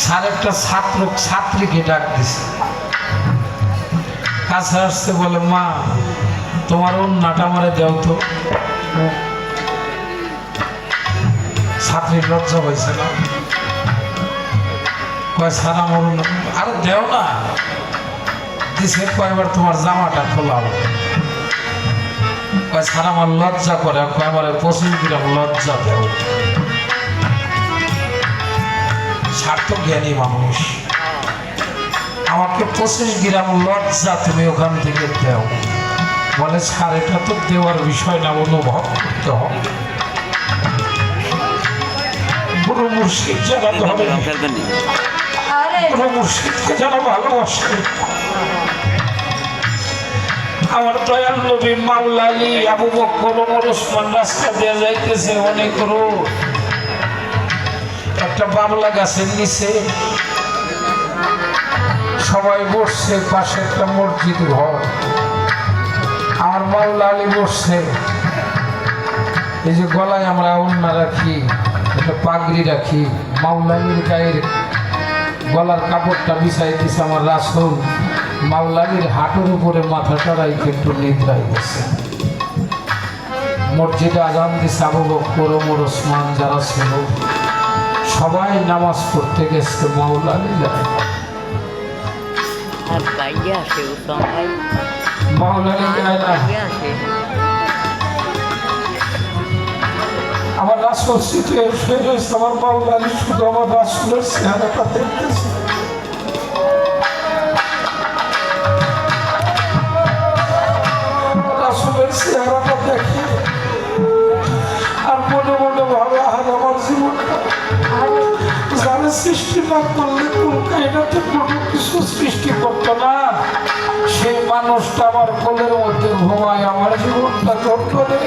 Sir একটা ছাত্রীকে ডাক দিছে, কাছে আসতে বলে, মা তোমার ওন্নাটা আমারে দেও তো। ছাত্রীর লজ্জা হয়েছে না, কয় স্যার আমার আরে দেও না। দিছে, কয়বার তোমার জামাটা খোলাও। কয় স্যার আমার লজ্জা করে, কয় আমার 25 গ্রাম লজ্জা দেও। স্যার তো জ্ঞানী মানুষ, আমাকে 25 গ্রাম লজ্জা তুমি ওখান থেকে দেও। বলে স্যার এটা তো দেওয়ার বিষয় না, অনুভব করতে হবে। গুরু মুর্শিদ জানাতে হবে, গুরু মুর্শিদকে যারা ভালোবাসে। আমার দয়াল নবী মাওলা আলী আবু বকর ওমর ওসমান রাস্তা দিয়ে যাইতেছে, অনেক রোদ। একটা বাবলা গাছের নিচে সবাই বসছে, পাশে একটা মসজিদ ঘর। আমার মাওলা আলী বসছে, এই যে গলায় আমরা ওন্না রাখি, একটা পাগড়ি রাখি, মাওলা আলীর গায়ের গলার কাপড়টা বিছাই দিছে আমার রাসূল। মাওলা আলীর হাঁটুর উপরে মাথাটা রাইখে একটু নিদ্রায় গেছে। মসজিদে আজান দিছে, আবু বকর ওমর ওসমান যারা ছিল সবাই নামাজ পড়তে গেছে, মাওলা আলী যায়। মাওলা আলী যায় না। আমার রাসূল শুয়ে রয়েছে, আমার মাওলা আলী শুধু আমার রাসূলের চেহারাটা দেখতেছে। রাসূলের চেহারাটা দেখে আর মনে মনে ভাবে, আর আমার জীবনটা যারা সৃষ্টি না করলে কোন কায়নাতে কোনো কিছু সৃষ্টি করতো না, সেই মানুষটা আমার কোলের মধ্যে ঘুমায়, আমার জীবনটা ধন্য নেই।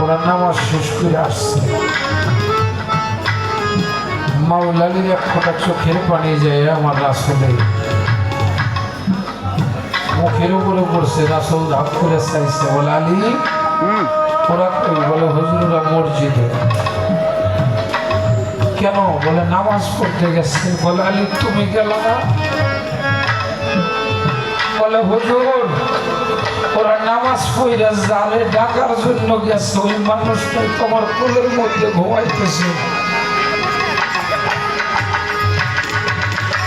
ওরা নামাজ শেষ করে আসছে, মাওলা আলীর এক ফোঁটা চোখের পানি যায় আমার রাসূলের মুখের উপরে পড়ছে। রাসূল হাত করে চাইছে, বলে আলী ওরা কই? বলে হুজুররা মসজিদে। কেন? বলে নামাজ পড়তে গেছে। বলে আলী তুমি গেল না? বলে হুজুর ওরা নামাজ পড়ে জালে ডাকার জন্য গেছে, ওই মানুষটাই তোমার কোলের মধ্যে ঘুমাইতেছে।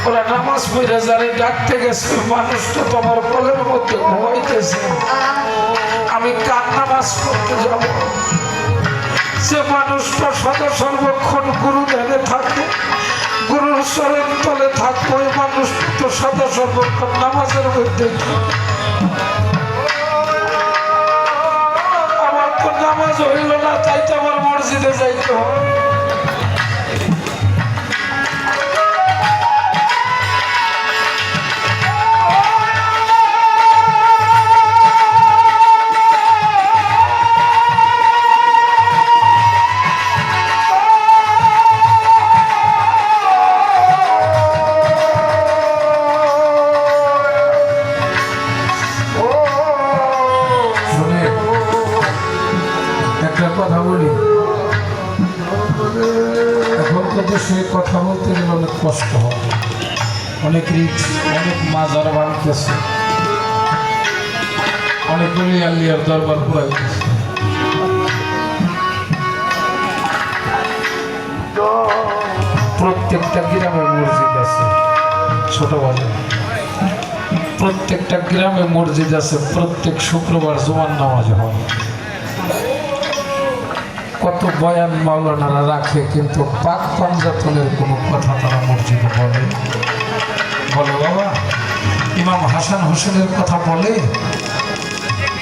ওরা নামাজ পড়ে জালে ডাকতে গেছে, মানুষটা তোমার কোলের মধ্যে ঘুমাইতেছে। আমি কার নামাজ পড়তে যাব? যে মানুষটা সদা সর্বক্ষণ গুরু ধ্যানে থাকে, গুরুর চরণ তলে থাকবো, ওই মানুষটা তো সদা সর্বক্ষণ নামাজের মধ্যে। আমার তো নামাজ হইল না, তাই তো আমার মসজিদে যাইতে হবে। সে কথা বলতে গেলে অনেক কষ্ট হয়, অনেক রিস্ক, অনেক মাজার ভাঙতেছে, অনেক আলিয়ার দরবার পুরাইতেছে। প্রত্যেকটা গ্রামে মসজিদ আছে, ছোট বাজার প্রত্যেকটা গ্রামে মসজিদ আছে, প্রত্যেক শুক্রবার জুমার নামাজ হয়। কত বয়ান মাওলানারা রাখে, কিন্তু পাক পাঞ্জাতনের কোনো কথা তারা মসজিদে বলে? বলে বাবা ইমাম হাসান হোসেনের কথা বলে,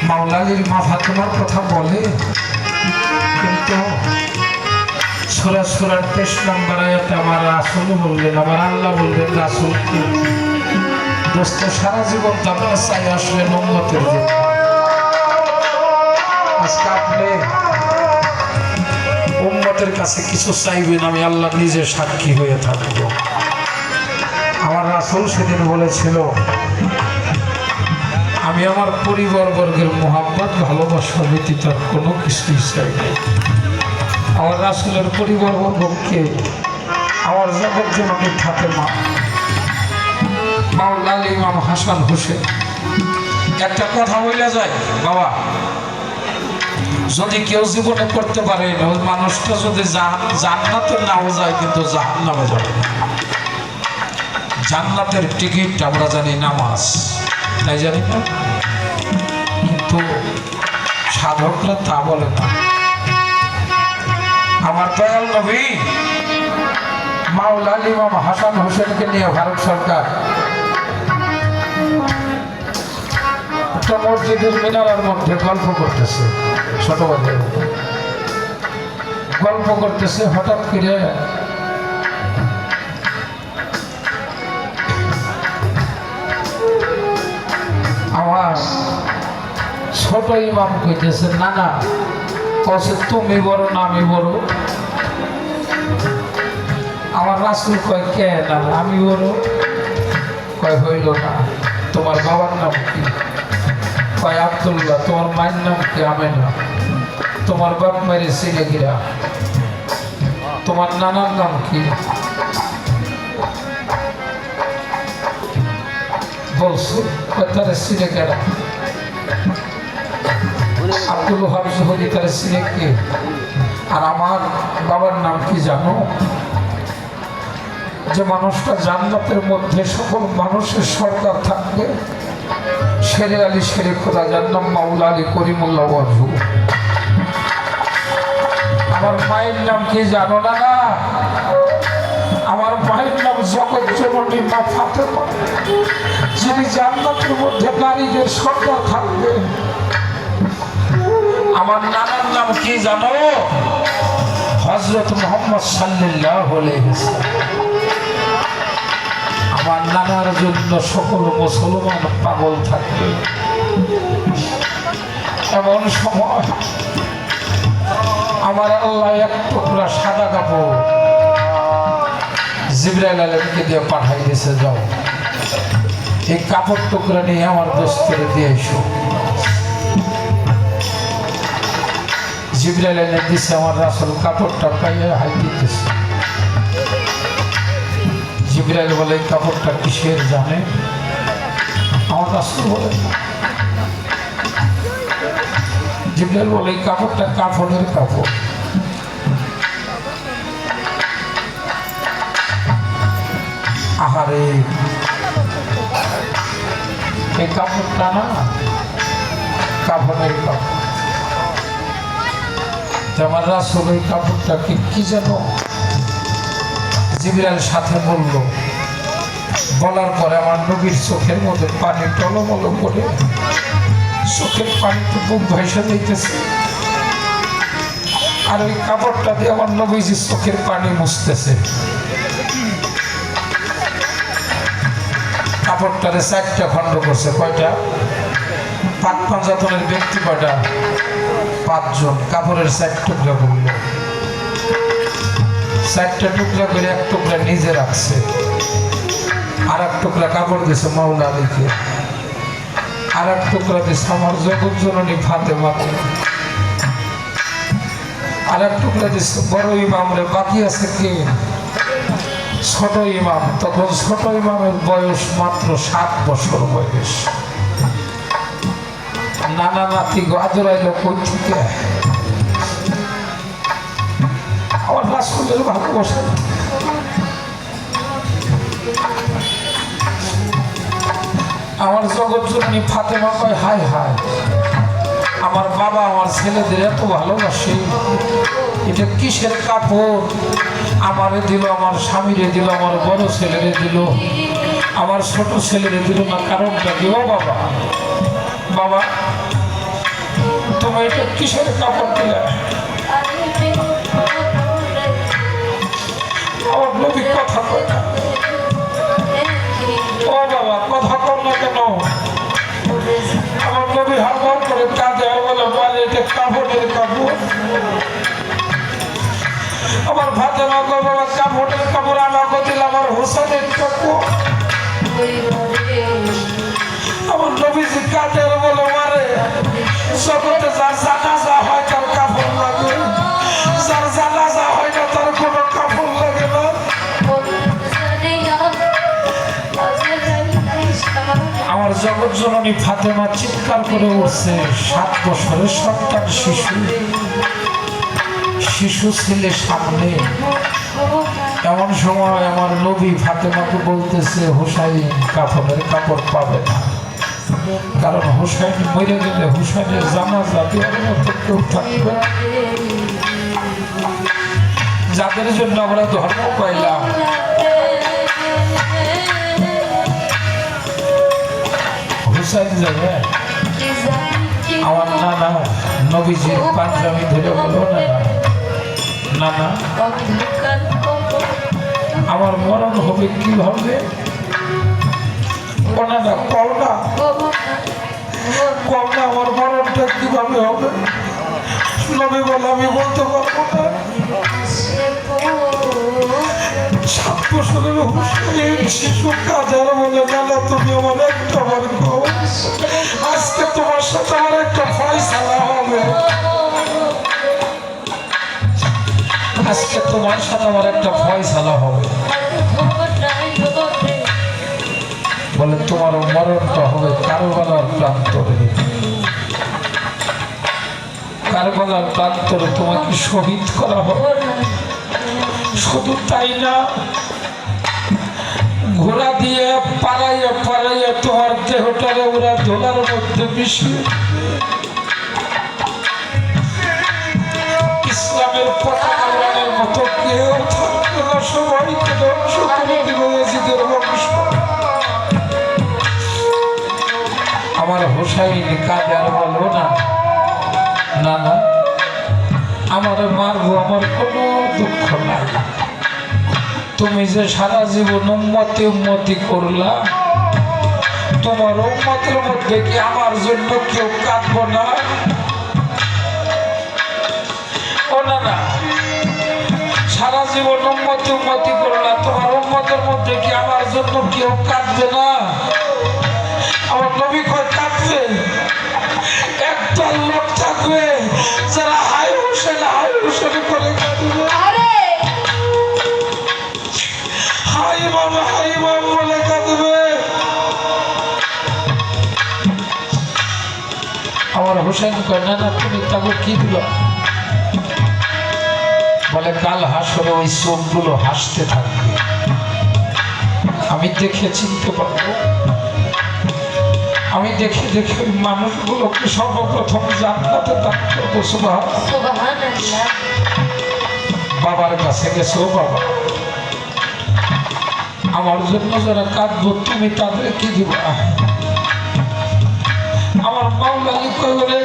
মাওলা আলীর মা ফাতেমার কথা বলে, কিন্তু সূরা সূরার 23 নম্বর আয়াতে আমার রাসূল বললেন, আমার আল্লাহ বললেন রাসূলকে, দোস্ত সারা জীবন তো আপনার চাই আসলেন উম্মতের জন্য, আজকে আপনি উম্মতের কাছে কিছু চাইবেন, আমি আল্লাহ নিজে সাক্ষী হয়ে থাকব। আমার রাসূল সেদিন বলেছিল, আমি আমার পরিবারবর্গের মোহাব্বত ভালোবাসা ব্যতীত আর কোনো কিছুই চাই না। আমার রাসূলের পরিবার বর্গকে, আমার জগৎ জননী ফাতেমা, মাওলানা ইমাম হাসান হোসেন। একটা কথা বলা যায় বাবা, যদি কেউ জীবনে করতে পারে ওই মানুষটা যদি জান্নাতে নাও যায় কিন্তু জাহান্নামে যাবে না। জান্নাতের টিকিট আমরা জানি নামাজ, তাই জানি না, কিন্তু সাধকরা তা বলে না। আমার দয়াল নবী মাওলানা ইমাম হাসান হোসেনকে নিয়ে ভারত সরকার একটা মসজিদের মিনারের মধ্যে গল্প করতেছে, ছোট বাচ্চা গল্প করতেছে। হঠাৎ করে আমার ছোট ইমাম কইতেছে, না না কসে তুমি বড় না আমি বড়। আমার রাসূল কয় কে না আমি বড়। কয় হইল না, তোমার বাবার নাম কি? কয় আব্দুল্লাহ। তোমার মায়ের নাম কি? আমেনা। তোমার বাপ মায়ের সিনে গিরা। তোমার নানার নাম কি? বলছে তারা সিনে গেরা। আব্দুল ওহাব জোহরি তারা সিনে কে? আর আমার বাবার নাম কি জানো? যে মানুষটা জান্নাতের মধ্যে সকল মানুষের সরকার থাকবে, শেরে আলী শেরে খোদা, যার নাম মাওলা আলী করিমুল্লাহ ওয়াজু। আমার মায়ের নাম কি জানো না? না, আমার মায়ের নাম জগৎ জননী মা ফাতেমা, যিনি জান্নাতের মধ্যে নারীদের সরকার থাকবে। আমার নানার নাম কি জানো? হযরত মুহাম্মদ সাল্লাল্লাহু আলাইহি ওয়াসাল্লাম। আমার নানার জন্য সকল মুসলমান পাগল থাকবে। এমন সময় আমার আল্লাহ এক টুকরা সাদা কাপড় জিবরাইল আলাইহিকে দিয়ে পাঠাই দিয়েছে, যাও এই কাপড় টুকরা নিয়ে আমার দোস্তের দিয়ে এসো। জিবরাইল আলাইহি দিছে, আমার রাসূল কাপড়টা পাইয়ে হাই দিতেছে। জিবরাইল বলে এই কাপড়টা কিসের জানে? আমার রাসূল বলে না। জিবরাইল বলে এই কাপড়টা কাফনের কাপড়। আহারে এই কাপড়টা না কাফনের কাপড়। আমার রাসূল এই কাপড়টা কি জানো? জিবরাইল সাথে বলল। বলার পরে আমার নবীর চোখের মধ্যে পানি টলমল করে, চোখের পানিতে বুক ভাইসা যাইতেছে। আর ওই কাপড়টা দিয়ে আমার নবীজি চোখের পানি মুছতেছে। কাপড়টারে 4টা খণ্ড করছে। কয়টা? পাক পাঞ্জাতনের ব্যক্তি কয়টা? 5 জন। কাপড়ের 4 টুকরা করল। 4টা টুকরা করে এক টুকরা নিজে রাখছে, আর এক টুকরা কাপড় দিছে মাওলা আলীকে, আর এক টুকরা দিছে আমার জগৎ জননী ফাতেমাকে, আর এক টুকরা দিছে বড় ইমামরে। বাকি আছে কে? ছোট ইমাম। তখন ছোট ইমামের বয়স মাত্র 7 বছর বয়স। নানা নাতি আদরাইল কই থেকে? আমার রাসূলের ভালোবাসা। আমার জগৎ জননী ফাতেমা কয়, হায় হায়, আমার বাবা আমার ছেলেদের এত ভালোবাসে, এটা কিসের কাপড়? আমারে দিল, আমার স্বামীরে দিল, আমার বড় ছেলেরে দিল, আমার ছোট ছেলেরে দিল না, কারণটা কি? ও বাবা, বাবা তুমি এটা কিসের কাপড় দিলে? আমার নবী কথা কয় না। ও বাবা কথা কর না কেন? আমার নবী হাওয়া করে কাঁদে, বলে বলে এটা কাপড়ের কাপড়। আমার ফাতেমা কয়, বাবা কাপড়ের কাপড় আমাকে দিল, আমার হোসেনের কাপড়। আমার নবীজি কাঁদে, বলে মারে জগতে যার জানাজা হয় তার কাপড় লাগে, যার জানা জগৎজননী ফাতেমা চিৎকার করে উঠছে। 7 বছরের সন্তান শিশু ছেলে সামনে। এমন সময় আমার নবী ফাতেমাকে বলতেছে, হুসাইন কাফনের কাপড় পাবে না, কারণ হুসাইন মরে গেলে হুসাইনের জানাজা দেওয়ার মতো কেউ থাকবে। যাদের জন্য আমরা ধর্ম পাইলাম, হুসাইন যাবে। আমার নানা নবীজির পাঞ্জাবি ধরে বলো, না না, আমার মরণ হবে কিভাবে? ওনারা কলনা আমার মরণটা কিভাবে হবে? নবী বলে, আমি বলতে পারবো না। 7 বছরের হুসাইন শিশু কাজার বলে, না তুমি আমার একটা বার কও, আজকে তোমার সাথে আমার একটা ফয়সালা হবে, আজকে তোমার সাথে আমার একটা ফয়সালা হবে। বলে, তোমার মরণটা হবে কারবালার প্রান্তরে। কারবালার প্রান্তরে তোমাকে শহীদ করা হবে। শুধু তাই না, ঘোড়া দিয়ে পাড়াইয়া পাড়াইয়া তোমার দেহটারে ওরা ধোলার মধ্যে মিশিয়ে ইসলামের পতাকা উড়ানোর মতো কেউ থাকবে না, সবাইকে ধ্বংস করে দিবে ইয়াজিদের বংশ। আমার হুসাইন কাঁদে আর বলবো না, না না, আমার মারবো, আমার কোনো দুঃখ নাই। তুমি যে সারা জীবন উম্মতি করলা, তোমার উম্মতের মধ্যে কি আমার জন্য কেউ কাঁদবো না? ও না না, সারা জীবন উম্মতি করলা, তোমার উম্মতের মধ্যে কি আমার জন্য কেউ কাঁদবে না? আমার নবী কয়, কাঁদবে। একটা লোক থাকবে যারা হাই হুসেন করে কাঁদবে, হাই ইমাম বলে কাঁদবে। আমার হুসেন কয়, না না, তুমি তাকে কি দিল? বলে, কাল হাসরে ওই চোখগুলো হাসতে থাকবে, আমি দেখে চিনতে পারবো। আমি দেখে দেখে মানুষগুলোকে সর্বপ্রথম জান্নাতে দান করবো। সুবহানাল্লাহ। বাবার কাছে গেছে, ও বাবা, আমার জন্য যারা কাঁদবো তুমি তাদের কি দিবা? আমার মাওলা কই বলে,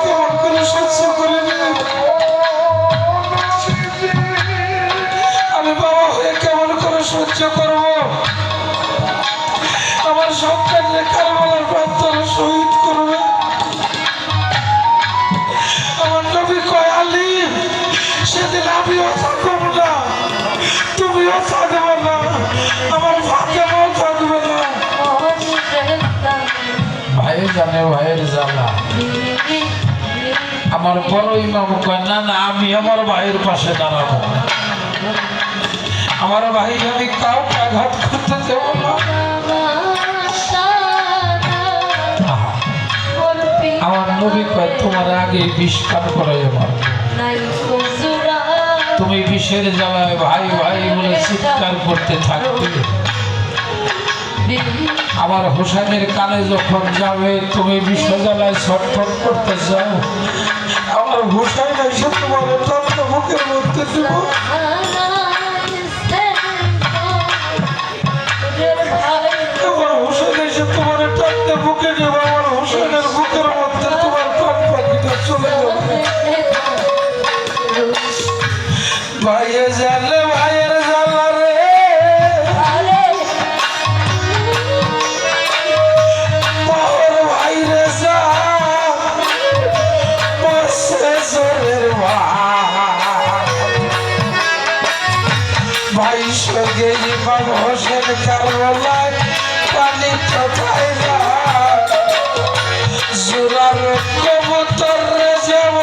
কেমন করে সহ্য করে কেমন করে সহ্য করবো? আমার সন্তানকে কারবালার প্রান্তরে শহীদ করবে। আমার নবী কয়, আলী, সেদিন আমিও থাকব না, তুমিও থাকবে না, আমার ফাতেমাও থাকবে না। ভাই জানে ভাইয়ের জ্বালা। আমার বড় ইমাম কয়, না না, আমি আমার ভাইয়ের পাশে দাঁড়াবো। আমার ভাই আমি কাউকে আঘাত করতে দেব না। আমার নবী কয়, তোমার আগে বিষ পান করাই আমার, তুমি বিষের জ্বালায় ভাই ভাই বলে চিৎকার করতে থাকবে। আমার হুসাইনের কানে যখন যাবে তুমি বিষ জ্বালায় ছটফট করতে যাও, আমার হুসাইন এসে তোমার বুকের মধ্যে দেব। আমার হুসাইন এসে তোমার টানতে বুকে দেব, আমার হুসাইনের বুকের মধ্যে তোমার প্রাণ পাখিটা চলে যাবে। ভাইয়ে জানলে ভাইয়ের জ্বালা রে, পাওয়ার ভাইরে যা বসে জোরের ভাই সঙ্গে ইমাম হোসেন কারবালায় পানি কোথায় না, জোরার কবুতর রে যাব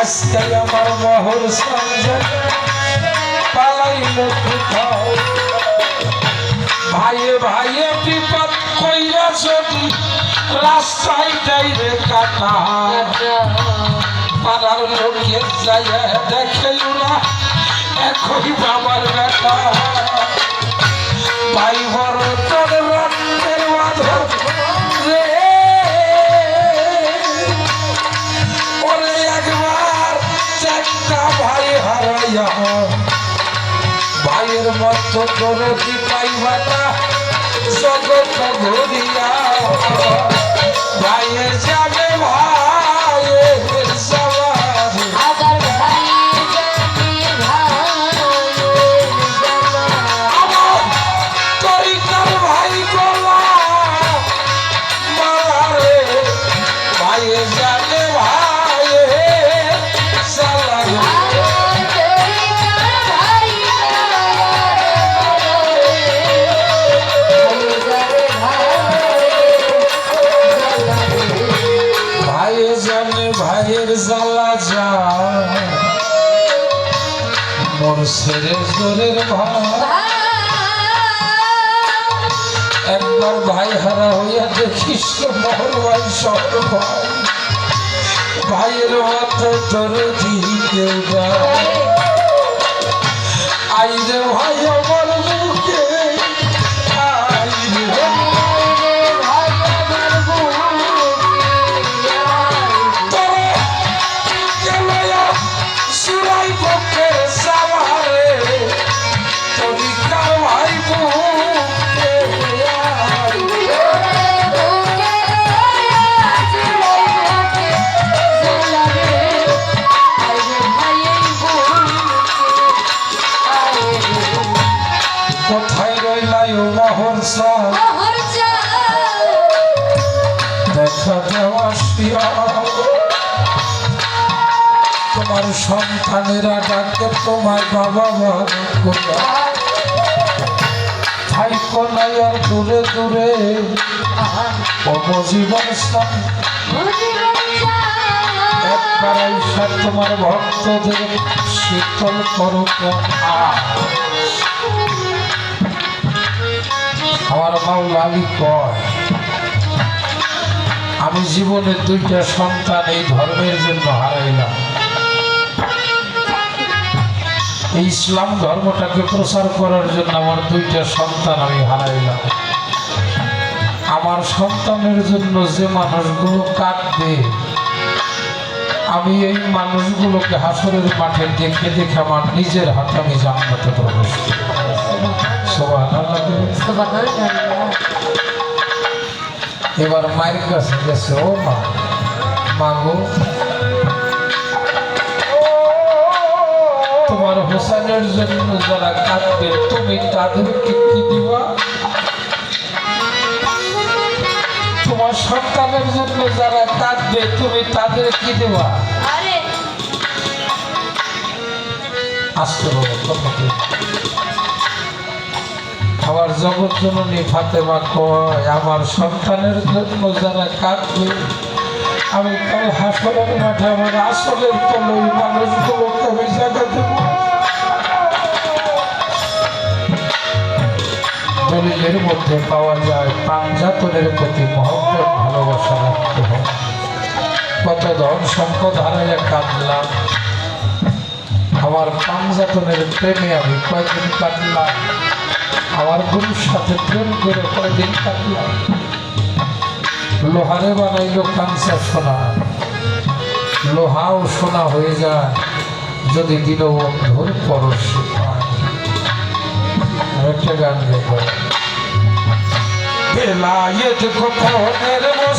আজকে আমার মহর সঞ্জয় পালাইলো কোথাও ভাইয়ে ভাইয়ে বিপদ কইরা যদি রাস্তায় যাইবে কাটা পাড়ার লোকে যাইয়া দেখে ওরা একই বাবার বেটা ভাই বড় তোর রক্তের বাঁধন রে ওরে একবার চারটা ভাই হারাইয়া ভাইয়ের মতো তোর কি পাইবা না জগৎ ঘুরিয়া ভাইয়ের যাবে ভাইয়ের সবাই আবার ভাই যাবে আমার তরিকার ভাই গোলা মারে ভাইয়ের যাবে ভাইয়ের সবাই ভাইয়ের জ্বালা যা মোর ছেড়ে জোরের ভাই একবার ভাই হারা হইয়া দেখিস মোর ভাই সব ভাই ভাইয়ের মতো তোর দিকে আইরে ভাই আমার মুখে আইরে কোথায় রইলাই ও মোহর দেখা দেওয়া তোমার সন্তানেরা ডাকে তোমার বাবা থাইকো নাই আর দূরে দূরে অবজীবন একবার ঈশা তোমার ভক্তদের শীতল করো আমার মাওলা আলী কয় আমি জীবনে দুইটা সন্তান এই ধর্মের জন্য হারাইলাম এই ইসলাম ধর্মটাকে প্রচার করার জন্য আমার দুইটা সন্তান আমি হারাইলাম আমার সন্তানের জন্য যে মানুষগুলো কাঁদবে আমি এই মানুষগুলোকে হাসরের মাঠে দেখে দেখে আমার নিজের হাতে আমি জান্নাতে প্রবেশ করি এবার মায়ের কাছে গেছে ও মা গো তোমার হোসেনের জন্য যারা কাঁদবে তুমি তাদেরকে কি দিবা তোমার সন্তানের জন্য যারা কাঁদবে তুমি তাদের কি দেবা আসতে বলো কথা আমার জগৎ জননী ফাতেমা কয় আমার সন্তানের জন্য যারা কাঁদবে আমি কাল হাসরের মাঠে আমার আসলের তলে ওই মানুষগুলোকে আমি জায়গা দেব দলিলের মধ্যে পাওয়া যায় পাঞ্জাতনের প্রতি মহব্বত ভালোবাসা রাখতে হয় কত ধন সম্পদ হারাইয়া কাঁদলাম আমার পাঞ্জাতনের প্রেমে আমি কয়েকদিন কাটলাম আমার গুরুর সাথে প্রেম করে কয়েকদিন কাটলাম লোহারে বানাইল কাঞ্চা সোনা লোহাও সোনা হয়ে যায় যদি দীনবন্ধুর পরশে একটা গান গেল বেলায়েত গোপনের